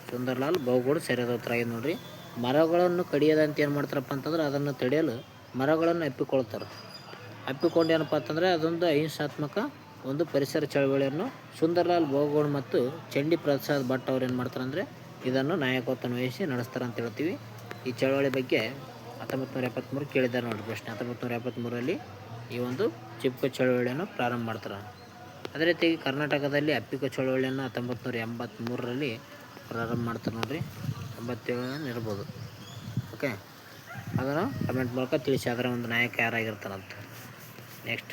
ಸುಂದರ್ಲಾಲ್ ಬಹುಗುಣ್ ಸರಿಯಾದ ಉತ್ತರ ಆಗಿದೆ ನೋಡ್ರಿ. ಮರಗಳನ್ನು ಕಡಿಯದಂತ ಏನು ಮಾಡ್ತಾರಪ್ಪ ಅಂತಂದ್ರೆ ಅದನ್ನು ತಡೆಯಲು ಮರಗಳನ್ನು ಅಪ್ಪಿಕೊಳ್ತಾರೆ. ಅಪ್ಪಿಕೊಂಡು ಏನಪ್ಪ ಅಂತಂದರೆ ಅದೊಂದು ಅಹಿಂಸಾತ್ಮಕ ಒಂದು ಪರಿಸರ ಚಳವಳಿಯನ್ನು ಸುಂದರ್ಲಾಲ್ ಬಹುಗುಣ್ ಮತ್ತು ಚಂಡಿ ಪ್ರಸಾದ್ ಭಟ್ ಅವ್ರು ಏನು ಮಾಡ್ತಾರೆ ಅಂದರೆ ಇದನ್ನು ನಾಯಕತ್ವವನ್ನು ವಹಿಸಿ ನಡೆಸ್ತಾರೆ ಅಂತ ಹೇಳ್ತೀವಿ. ಈ ಚಳವಳಿ ಬಗ್ಗೆ 1973 ಕೇಳಿದ್ದಾರೆ ನೋಡಿರಿ ಪ್ರಶ್ನೆ. 1973ರಲ್ಲಿ ಈ ಒಂದು ಚಿಪ್ಕೋ ಚಳವಳಿಯನ್ನು ಪ್ರಾರಂಭ ಮಾಡ್ತಾರೆ. ಅದೇ ರೀತಿಯಾಗಿ ಕರ್ನಾಟಕದಲ್ಲಿ ಅಪ್ಪಿಕೋ ಚಳವಳಿಯನ್ನು 1983ರಲ್ಲಿ ಪ್ರಾರಂಭ ಮಾಡ್ತಾರೆ ನೋಡಿರಿ. 87 ಇರ್ಬೋದು. ಓಕೆ, ಅದನ್ನು ಕಮೆಂಟ್ ಮೂಲಕ ತಿಳಿಸಿ ಅದರ ಒಂದು ನಾಯಕ ಯಾರಾಗಿರ್ತಾರಂತ. ನೆಕ್ಸ್ಟ್,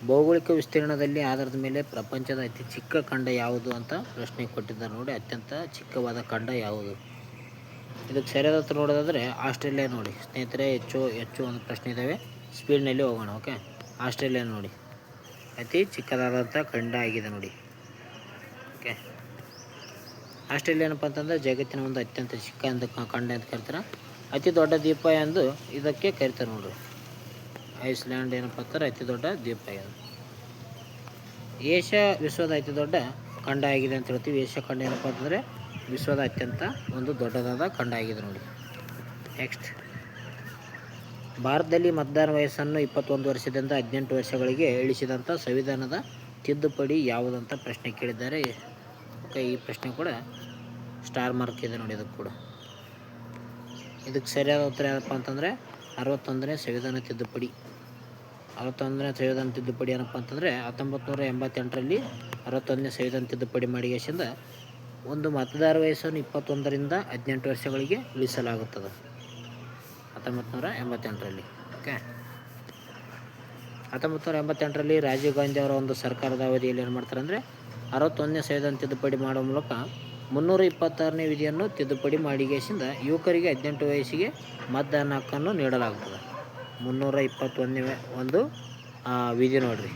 ಭೌಗೋಳಿಕ ವಿಸ್ತೀರ್ಣದಲ್ಲಿ ಆಧಾರದ ಮೇಲೆ ಪ್ರಪಂಚದ ಅತಿ ಚಿಕ್ಕ ಖಂಡ ಯಾವುದು ಅಂತ ಪ್ರಶ್ನೆ ಕೊಟ್ಟಿದ್ದಾರೆ ನೋಡಿ. ಅತ್ಯಂತ ಚಿಕ್ಕವಾದ ಖಂಡ ಯಾವುದು? ಇದಕ್ಕೆ ಸರಿಯಾದ ಉತ್ತರ ನೋಡೋದಾದರೆ ಆಸ್ಟ್ರೇಲಿಯಾ ನೋಡಿ ಸ್ನೇಹಿತರೆ. ಹೆಚ್ಚು ಒಂದು ಪ್ರಶ್ನೆ ಇದ್ದಾವೆ, ಸ್ಪೀಡ್ನಲ್ಲಿ ಹೋಗೋಣ. ಓಕೆ, ಆಸ್ಟ್ರೇಲಿಯಾ ನೋಡಿ ಅತಿ ಚಿಕ್ಕದಾದಂಥ ಖಂಡ ಆಗಿದೆ ನೋಡಿ. ಓಕೆ, ಆಸ್ಟ್ರೇಲಿಯಾ ಏನಪ್ಪ ಅಂತಂದರೆ ಜಗತ್ತಿನ ಒಂದು ಅತ್ಯಂತ ಚಿಕ್ಕ ಖಂಡ ಅಂತ ಕರಿತಾರೆ. ಅತಿ ದೊಡ್ಡ ದ್ವೀಪ ಎಂದು ಇದಕ್ಕೆ ಕರಿತಾರೆ ನೋಡ್ರಿ. ಐಸ್ಲ್ಯಾಂಡ್ ಏನಪ್ಪ ಅಂತಾರೆ ಅತಿ ದೊಡ್ಡ ದ್ವೀಪ ಇದು. ಏಷ್ಯಾ ವಿಶ್ವದ ಅತಿ ದೊಡ್ಡ ಖಂಡ ಆಗಿದೆ ಅಂತ ಹೇಳ್ತೀವಿ. ಏಷ್ಯಾ ಖಂಡ ಏನಪ್ಪ ಅಂತಂದರೆ ವಿಶ್ವದ ಅತ್ಯಂತ ಒಂದು ದೊಡ್ಡದಾದ ಖಂಡ ಆಗಿದೆ ನೋಡಿ. ನೆಕ್ಸ್ಟ್, ಭಾರತದಲ್ಲಿ ಮತದಾನ ವಯಸ್ಸನ್ನು 21 ವರ್ಷದಿಂದ 18 ವರ್ಷಗಳಿಗೆ ಇಳಿಸಿದಂಥ ಸಂವಿಧಾನದ ತಿದ್ದುಪಡಿ ಯಾವುದಂತ ಪ್ರಶ್ನೆ ಕೇಳಿದ್ದಾರೆ. ಓಕೆ, ಈ ಪ್ರಶ್ನೆ ಕೂಡ ಸ್ಟಾರ್ ಮಾರ್ಕ್ ಇದೆ ನೋಡಿ. ಇದಕ್ಕೆ ಕೂಡ ಇದಕ್ಕೆ ಸರಿಯಾದ ಉತ್ತರ ಏನಪ್ಪ ಅಂತಂದರೆ 61ನೇ ಸಂವಿಧಾನ ತಿದ್ದುಪಡಿ. 61ನೇ ಸಂವಿಧಾನ ತಿದ್ದುಪಡಿ ಏನಪ್ಪ ಅಂತಂದರೆ 1988ರಲ್ಲಿ 61ನೇ ಸಂವಿಧಾನ ತಿದ್ದುಪಡಿ ಮಾಡಿಗೆಸಿಂದ ಒಂದು ಮತದಾರ ವಯಸ್ಸನ್ನು 21ರಿಂದ 18 ವರ್ಷಗಳಿಗೆ ಇಳಿಸಲಾಗುತ್ತದೆ 1988ರಲ್ಲಿ. ಓಕೆ, 1988ರಲ್ಲಿ ರಾಜೀವ್ ಗಾಂಧಿ ಅವರ ಒಂದು ಸರ್ಕಾರದ ಅವಧಿಯಲ್ಲಿ ಏನು ಮಾಡ್ತಾರೆ ಅಂದರೆ 61ನೇ ಸಂವಿಧಾನ ತಿದ್ದುಪಡಿ ಮಾಡುವ ಮೂಲಕ 326ನೇ ವಿಧಿಯನ್ನು ತಿದ್ದುಪಡಿ ಮಾಡಿಗೆಸಿಂದ ಯುವಕರಿಗೆ 18 ವಯಸ್ಸಿಗೆ ಮತದಾನ ಹಕ್ಕನ್ನು ನೀಡಲಾಗುತ್ತದೆ. 321ನೇ ಒಂದು ವಿಧಿ ನೋಡಿರಿ.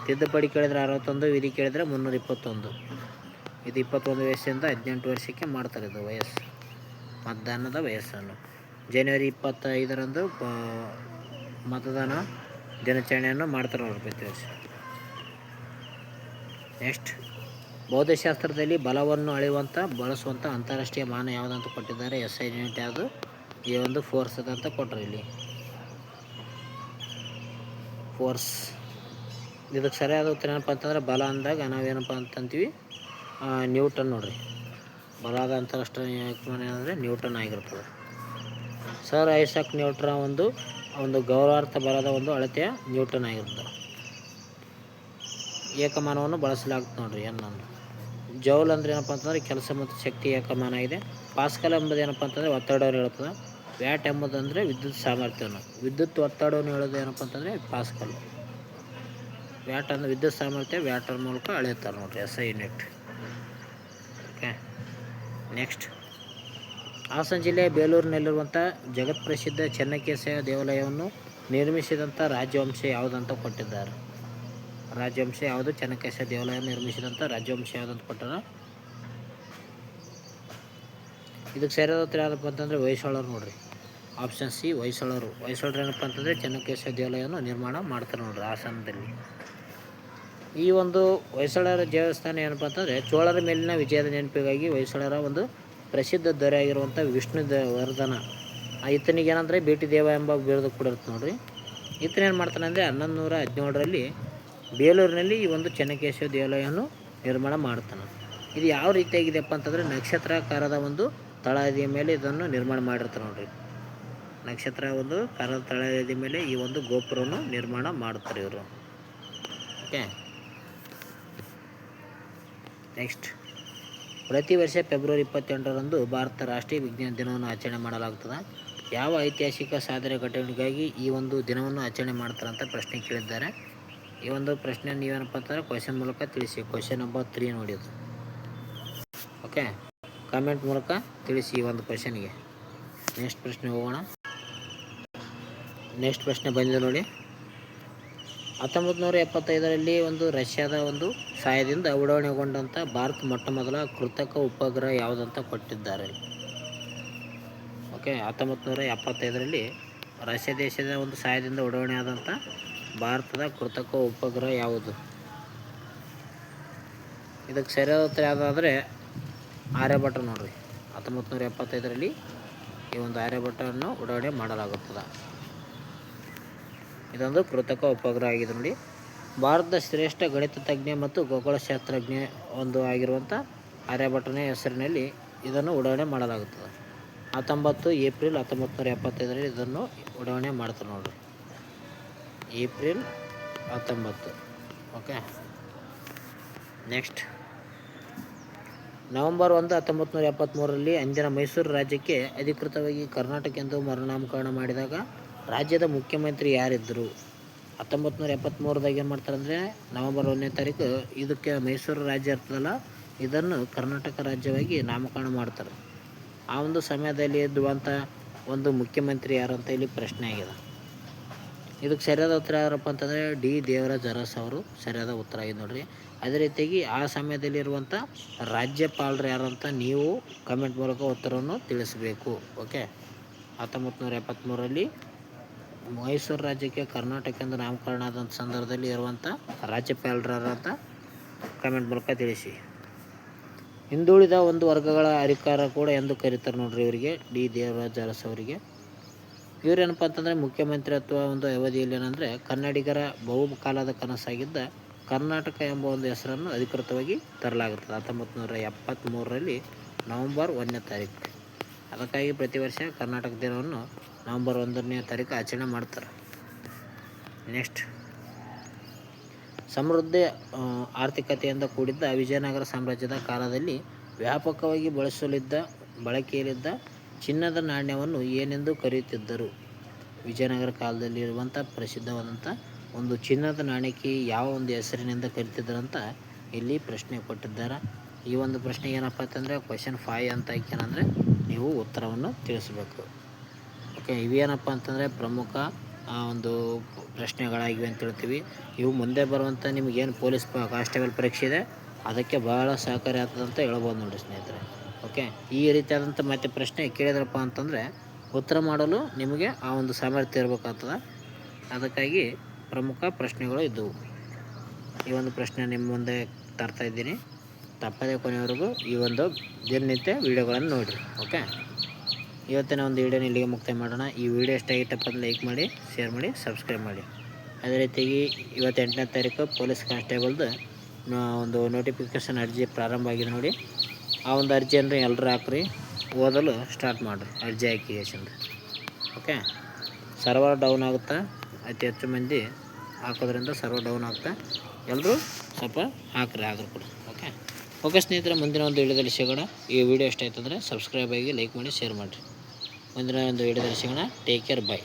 ತಿದ್ದುಪಡಿ ಕೇಳಿದರೆ 61, ವಿಧಿ ಕೇಳಿದರೆ 321. ಇದು 21 ವಯಸ್ಸಿಂದ 18 ವರ್ಷಕ್ಕೆ ಮಾಡ್ತಾರೆ ಇದು ವಯಸ್ಸು, ಮತದಾನದ ವಯಸ್ಸನ್ನು. ಜನವರಿ 25ರಂದು ಮತದಾನ ದಿನಾಚರಣೆಯನ್ನು ಮಾಡ್ತಾರೆ ನೋಡಿ ಪ್ರತಿ ವರ್ಷ. ನೆಕ್ಸ್ಟ್, ಭೌತಶಾಸ್ತ್ರದಲ್ಲಿ ಬಲವನ್ನು ಬಳಸುವಂಥ ಅಂತಾರಾಷ್ಟ್ರೀಯ ಮಾನ ಯಾವುದಂತ ಕೊಟ್ಟಿದ್ದಾರೆ. SI ಯೂನಿಟ್ ಯಾವುದು? ಈ ಒಂದು ಫೋರ್ಸ್ ಅದಂತ ಕೊಟ್ಟರು ಇಲ್ಲಿ. ಫೋರ್ಸ್. ಇದಕ್ಕೆ ಸರಿಯಾದ ಉತ್ತರ ಏನಪ್ಪ ಅಂತಂದರೆ ಬಲ ಅಂದಾಗ ನಾವೇನಪ್ಪ ಅಂತಂತೀವಿ ನ್ಯೂಟನ್ ನೋಡ್ರಿ. ಬಲದ ಅಂತಾರಾಷ್ಟ್ರೀಯ ಮಾನ ಏನಂದರೆ ನ್ಯೂಟನ್ ಆಗಿರ್ತದೆ. ಸರ್ ಐಸಾಕ್ ನ್ಯೂಟನ್ ಒಂದು ಗೌರವಾರ್ಥ ಬಲದ ಒಂದು ಅಳತೆಯ ನ್ಯೂಟನ್ ಆಗಿರ್ತದೆ. ಏಕಮಾನವನ್ನು ಬಳಸಲಾಗುತ್ತೆ ನೋಡ್ರಿ. ಏನಂದ್ರೆ ಜೌಲ್ ಅಂದರೆ ಏನಪ್ಪ ಅಂತಂದರೆ ಕೆಲಸ ಮತ್ತು ಶಕ್ತಿ ಏಕಮಾನ ಆಗಿದೆ. ಪಾಸ್ಕಲ್ ಎಂಬುದು ಏನಪ್ಪ ಅಂತಂದರೆ ಒತ್ತಡವನ್ನು ಹೇಳ್ತದೆ. ವ್ಯಾಟ್ ಎಂಬುದಂದರೆ ವಿದ್ಯುತ್ ಸಾಮರ್ಥ್ಯವನ್ನು, ವಿದ್ಯುತ್ ಒತ್ತಡವನ್ನು ಹೇಳೋದು ಏನಪ್ಪ ಅಂತಂದರೆ ಪಾಸ್ಕಲ್. ವ್ಯಾಟ್ ಅಂದರೆ ವಿದ್ಯುತ್ ಸಾಮರ್ಥ್ಯ, ವ್ಯಾಟರ್ ಮೂಲಕ ಅಳೆಯುತ್ತಾರೆ ನೋಡಿರಿ, SI unit. Okay, next Hassan ಜಿಲ್ಲೆಯ ಬೇಲೂರಿನಲ್ಲಿರುವಂಥ ಜಗತ್ಪ್ರಸಿದ್ಧ ಚೆನ್ನಕೇಶವ ದೇವಾಲಯವನ್ನು ನಿರ್ಮಿಸಿದಂಥ ರಾಜವಂಶ ಯಾವುದಂತ ಕೊಟ್ಟಿದ್ದಾರೆ. ರಾಜವಂಶ ಯಾವುದು? ಚೆನ್ನಕೇಶವ ದೇವಾಲಯ ನಿರ್ಮಿಸಿದಂಥ ರಾಜವಂಶ ಯಾವುದಂತ ಕೊಟ್ಟಾರ. ಇದಕ್ಕೆ ಸರಿಯಾದ ಉತ್ತರ ಯಾರಪ್ಪ ಅಂತಂದರೆ ಹೊಯ್ಸಳರು ನೋಡ್ರಿ. Option C ಹೊಯ್ಸಳರು. ಹೊಯ್ಸಳರು ಏನಪ್ಪ ಅಂತಂದರೆ ಚೆನ್ನಕೇಶವ ದೇವಾಲಯವನ್ನು ನಿರ್ಮಾಣ ಮಾಡ್ತಾರೆ ನೋಡ್ರಿ ಹಾಸನದಲ್ಲಿ. ಈ ಒಂದು ಹೊಯ್ಸಳರ ದೇವಸ್ಥಾನ ಏನಪ್ಪ ಅಂತಂದರೆ ಚೋಳರ ಮೇಲಿನ ವಿಜಯದ ನೆನಪಿಗಾಗಿ ಹೊಯ್ಸಳರ ಒಂದು ಪ್ರಸಿದ್ಧ ದೊರೆಯಾಗಿರುವಂಥ ವಿಷ್ಣುವರ್ಧನ ಈತನಿಗೆ ಏನಂದರೆ ಭೇಟಿ ದೇವ ಎಂಬ ಬಿರುದು ಕೂಡ ಇರುತ್ತೆ ನೋಡ್ರಿ. ಈತನೇನು ಮಾಡ್ತಾನೆ ಅಂದರೆ 1117ರಲ್ಲಿ ಬೇಲೂರಿನಲ್ಲಿ ಈ ಒಂದು ಚೆನ್ನಕೇಶವ ದೇವಾಲಯವನ್ನು ನಿರ್ಮಾಣ ಮಾಡ್ತಾನೆ. ಇದು ಯಾವ ರೀತಿಯಾಗಿದೆಯಪ್ಪ ಅಂತಂದರೆ ನಕ್ಷತ್ರಾಕಾರದ ಒಂದು ತಳಹದಿಯ ಮೇಲೆ ಇದನ್ನು ನಿರ್ಮಾಣ ಮಾಡಿರ್ತಾರೆ ನೋಡ್ರಿ. ನಕ್ಷತ್ರ ಒಂದು ಕಾರದ ತಳಹದಿಯ ಮೇಲೆ ಈ ಒಂದು ಗೋಪುರವನ್ನು ನಿರ್ಮಾಣ ಮಾಡ್ತಾರೆ ಇವರು. ಓಕೆ, ನೆಕ್ಸ್ಟ್ ಪ್ರತಿ ವರ್ಷ ಫೆಬ್ರವರಿ 28ರಂದು ಭಾರತ ರಾಷ್ಟ್ರೀಯ ವಿಜ್ಞಾನ ದಿನವನ್ನು ಆಚರಣೆ ಮಾಡಲಾಗುತ್ತದೆ. ಯಾವ ಐತಿಹಾಸಿಕ ಸಾಧನೆ ಘಟನೆಗಾಗಿ ಈ ಒಂದು ದಿನವನ್ನು ಆಚರಣೆ ಮಾಡ್ತಾರೆ ಅಂತ ಪ್ರಶ್ನೆ ಕೇಳಿದ್ದಾರೆ. ಈ ಒಂದು ಪ್ರಶ್ನೆ ನೀವೇನಪ್ಪ ಅಂತಂದರೆ ಕ್ವಶನ್ ಮೂಲಕ ತಿಳಿಸಿ. ಕ್ವಶನ್ ನಂಬರ್ 3 ನೋಡಿ ಅದು. ಓಕೆ, ಕಾಮೆಂಟ್ ಮೂಲಕ ತಿಳಿಸಿ ಈ ಒಂದು ಕ್ವಶನ್ಗೆ. ನೆಕ್ಸ್ಟ್ ಪ್ರಶ್ನೆ ಹೋಗೋಣ. ನೆಕ್ಸ್ಟ್ ಪ್ರಶ್ನೆ ಬಂದಿದೆ ನೋಡಿ. 1975ರಲ್ಲಿ ಒಂದು ರಷ್ಯಾದ ಒಂದು ಸಹಾಯದಿಂದ ಉಡಾವಣೆಗೊಂಡಂಥ ಭಾರತ ಮೊಟ್ಟ ಮೊದಲ ಕೃತಕ ಉಪಗ್ರಹ ಯಾವುದಂತ ಕೊಟ್ಟಿದ್ದಾರೆ. ಓಕೆ, 1975ರಲ್ಲಿ ರಷ್ಯಾ ದೇಶದ ಒಂದು ಸಹಾಯದಿಂದ ಉಡಾವಣೆ ಆದಂಥ ಭಾರತದ ಕೃತಕ ಉಪಗ್ರಹ ಯಾವುದು? ಇದಕ್ಕೆ ಸರಿಯಾದ ಉತ್ತರ ಯಾವುದಾದ್ರೆ ಆರ್ಯಭಟ ನೋಡ್ರಿ. 1975ರಲ್ಲಿ ಈ ಒಂದು ಆರ್ಯಭಟವನ್ನು ಉಡಾವಣೆ ಮಾಡಲಾಗುತ್ತದೆ. ಇದೊಂದು ಕೃತಕ ಉಪಗ್ರಹ ಆಗಿದೆ ನೋಡಿ. ಭಾರತದ ಶ್ರೇಷ್ಠ ಗಣಿತ ತಜ್ಞ ಮತ್ತು ಖಗೋಳಶಾಸ್ತ್ರಜ್ಞ ಒಂದು ಆಗಿರುವಂಥ ಆರ್ಯಭಟನ ಹೆಸರಿನಲ್ಲಿ ಇದನ್ನು ಉಡಾವಣೆ ಮಾಡಲಾಗುತ್ತದೆ. 19 ಏಪ್ರಿಲ್ 1975ರಲ್ಲಿ ಇದನ್ನು ಉಡಾವಣೆ ಮಾಡ್ತಾರೆ ನೋಡ್ರಿ. ಏಪ್ರಿಲ್ 19. ಓಕೆ, ನೆಕ್ಸ್ಟ್ ನವೆಂಬರ್ 1, 1973ರಲ್ಲಿ ಅಂದಿನ ಮೈಸೂರು ರಾಜ್ಯಕ್ಕೆ ಅಧಿಕೃತವಾಗಿ ಕರ್ನಾಟಕ ಎಂದು ಮರುನಾಮಕರಣ ಮಾಡಿದಾಗ ರಾಜ್ಯದ ಮುಖ್ಯಮಂತ್ರಿ ಯಾರಿದ್ದರು? 1973ದಾಗ ಏನು ಮಾಡ್ತಾರೆ ಅಂದರೆ ನವೆಂಬರ್ 1ನೇ ತಾರೀಕು ಇದಕ್ಕೆ ಮೈಸೂರು ರಾಜ್ಯ ಇರ್ತದಲ್ಲ ಇದನ್ನು ಕರ್ನಾಟಕ ರಾಜ್ಯವಾಗಿ ನಾಮಕರಣ ಮಾಡ್ತಾರೆ. ಆ ಒಂದು ಸಮಯದಲ್ಲಿ ಇದ್ದುವಂಥ ಒಂದು ಮುಖ್ಯಮಂತ್ರಿ ಯಾರಂತ ಇಲ್ಲಿ ಪ್ರಶ್ನೆ ಆಗಿದೆ. ಇದಕ್ಕೆ ಸರಿಯಾದ ಉತ್ತರ ಯಾರಪ್ಪ ಅಂತಂದರೆ ಡಿ ದೇವರಾಜ ಅರಸ್ ಅವರು ಸರಿಯಾದ ಉತ್ತರ ಆಗಿದೆ ನೋಡ್ರಿ. ಅದೇ ರೀತಿಯಾಗಿ ಆ ಸಮಯದಲ್ಲಿರುವಂಥ ರಾಜ್ಯಪಾಲರು ಯಾರಂತ ನೀವು ಕಮೆಂಟ್ ಮೂಲಕ ಉತ್ತರವನ್ನು ತಿಳಿಸಬೇಕು. ಓಕೆ, 1973ರಲ್ಲಿ ಮೈಸೂರು ರಾಜ್ಯಕ್ಕೆ ಕರ್ನಾಟಕ ಎಂದು ನಾಮಕರಣ ಆದಂಥ ಸಂದರ್ಭದಲ್ಲಿ ಇರುವಂಥ ರಾಜ್ಯಪಾಲರು ಯಾರಂತ ಕಮೆಂಟ್ ಮೂಲಕ ತಿಳಿಸಿ. ಹಿಂದುಳಿದ ಒಂದು ವರ್ಗಗಳ ಅಧಿಕಾರ ಕೂಡ ಎಂದು ಕರೀತಾರೆ ನೋಡ್ರಿ ಇವರಿಗೆ, ಡಿ ದೇವರಾಜ ಅರಸ್ ಅವರಿಗೆ. ಇವರೇನಪ್ಪ ಅಂತಂದರೆ ಮುಖ್ಯಮಂತ್ರಿ ಅಥವಾ ಒಂದು ಅವಧಿಯಲ್ಲಿ ಏನಂದರೆ ಕನ್ನಡಿಗರ ಬಹುಕಾಲದ ಕನಸಾಗಿದ್ದ ಕರ್ನಾಟಕ ಎಂಬ ಒಂದು ಹೆಸರನ್ನು ಅಧಿಕೃತವಾಗಿ ತರಲಾಗುತ್ತದೆ 1973ರಲ್ಲಿ ನವೆಂಬರ್ 1ನೇ ತಾರೀಕು. ಅದಕ್ಕಾಗಿ ಪ್ರತಿ ವರ್ಷ ಕರ್ನಾಟಕ ದಿನವನ್ನು ನವೆಂಬರ್ 1ನೇ ತಾರೀಕು ಆಚರಣೆ ಮಾಡ್ತಾರೆ. ನೆಕ್ಸ್ಟ್ ಸಮೃದ್ಧ ಆರ್ಥಿಕತೆಯಿಂದ ಕೂಡಿದ್ದ ವಿಜಯನಗರ ಸಾಮ್ರಾಜ್ಯದ ಕಾಲದಲ್ಲಿ ವ್ಯಾಪಕವಾಗಿ ಬಳಕೆಯಲ್ಲಿದ್ದ ಚಿನ್ನದ ನಾಣ್ಯವನ್ನು ಏನೆಂದು ಕರೆಯುತ್ತಿದ್ದರು? ವಿಜಯನಗರ ಕಾಲದಲ್ಲಿ ಇರುವಂಥ ಪ್ರಸಿದ್ಧವಾದಂಥ ಒಂದು ಚಿನ್ನದ ನಾಣ್ಯಕ್ಕೆ ಯಾವ ಒಂದು ಹೆಸರಿನಿಂದ ಕರಿತಿದ್ದಾರಂತ ಇಲ್ಲಿ ಪ್ರಶ್ನೆ ಕೊಟ್ಟಿದ್ದಾರೆ. ಈ ಒಂದು ಪ್ರಶ್ನೆಗೆ ಏನಪ್ಪ ಅಂತಂದರೆ ಕ್ವಶನ್ 5 ಅಂತ ಏನಂದರೆ ನೀವು ಉತ್ತರವನ್ನು ತಿಳಿಸಬೇಕು. ಓಕೆ, ಇವೇನಪ್ಪ ಅಂತಂದರೆ ಪ್ರಮುಖ ಒಂದು ಪ್ರಶ್ನೆಗಳಾಗಿವೆ ಅಂತ ಹೇಳ್ತೀವಿ. ಇವು ಮುಂದೆ ಬರುವಂಥ ನಿಮಗೇನು ಪೊಲೀಸ್ ಕಾನ್ಸ್ಟೇಬಲ್ ಪರೀಕ್ಷೆ ಇದೆ ಅದಕ್ಕೆ ಬಹಳ ಸಹಕಾರಿ ಆಗ್ತದಂತ ಹೇಳ್ಬೋದು ನೋಡಿ ಸ್ನೇಹಿತರೆ. ಓಕೆ, ಈ ರೀತಿಯಾದಂಥ ಮತ್ತೆ ಪ್ರಶ್ನೆ ಕೇಳಿದ್ರಪ್ಪ ಅಂತಂದರೆ ಉತ್ತರ ಮಾಡಲು ನಿಮಗೆ ಆ ಒಂದು ಸಾಮರ್ಥ್ಯ ಇರಬೇಕಾಗ್ತದೆ. ಅದಕ್ಕಾಗಿ ಪ್ರಮುಖ ಪ್ರಶ್ನೆಗಳು ಇದ್ದವು. ಈ ಒಂದು ಪ್ರಶ್ನೆ ನಿಮ್ಮ ಮುಂದೆ ತರ್ತಾ ಇದ್ದೀನಿ. ತಪ್ಪದೇ ಕೊನೆಯವರೆಗೂ ಈ ಒಂದು ದಿನನಿತ್ಯ ವೀಡಿಯೋಗಳನ್ನು ನೋಡಿರಿ. ಓಕೆ, ಇವತ್ತಿನ ಒಂದು ವೀಡಿಯೋನ ಇಲ್ಲಿಗೆ ಮುಕ್ತಾಯ ಮಾಡೋಣ. ಈ ವಿಡಿಯೋ ಇಷ್ಟ ಆಗಿತ್ತಪ್ಪ ಅಂದರೆ ಲೈಕ್ ಮಾಡಿ, ಶೇರ್ ಮಾಡಿ, ಸಬ್ಸ್ಕ್ರೈಬ್ ಮಾಡಿ. ಅದೇ ರೀತಿಯಾಗಿ ಇವತ್ತು 8ನೇ ತಾರೀಕು ಪೊಲೀಸ್ ಕಾನ್ಸ್ಟೇಬಲ್ದು ಒಂದು ನೋಟಿಫಿಕೇಷನ್ ಅರ್ಜಿ ಪ್ರಾರಂಭ ಆಗಿದೆ ನೋಡಿ. ಆ ಒಂದು ಅರ್ಜಿಯನ್ನು ಎಲ್ಲರೂ ಹಾಕ್ರಿ, ಓದಲು ಸ್ಟಾರ್ಟ್ ಮಾಡಿರಿ ಅರ್ಜಿ ಹಾಕಿಗೆಸಿಂದ. ಓಕೆ, ಸರ್ವರ್ ಡೌನ್ ಆಗುತ್ತಾ, ಅತಿ ಹೆಚ್ಚು ಮಂದಿ ಹಾಕೋದ್ರಿಂದ ಸರ್ವರ್ ಡೌನ್ ಆಗುತ್ತಾ, ಎಲ್ಲರೂ ಸ್ವಲ್ಪ ಹಾಕ್ರಿ ಆದರೂ ಕೂಡ. ಓಕೆ ಸ್ನೇಹಿತರೆ, ಮುಂದಿನ ಒಂದು ವಿಡಿಯೋದಲ್ಲಿ ಸಿಗೋಣ. ಈ ವಿಡಿಯೋ ಇಷ್ಟ ಆಯ್ತಂದರೆ ಸಬ್ಸ್ಕ್ರೈಬ್ ಆಗಿ, ಲೈಕ್ ಮಾಡಿ, ಶೇರ್ ಮಾಡಿರಿ. ಮುಂದಿನ ಒಂದು ವಿಡಿಯೋದಲ್ಲಿ ಸಿಗೋಣ. Take care, by.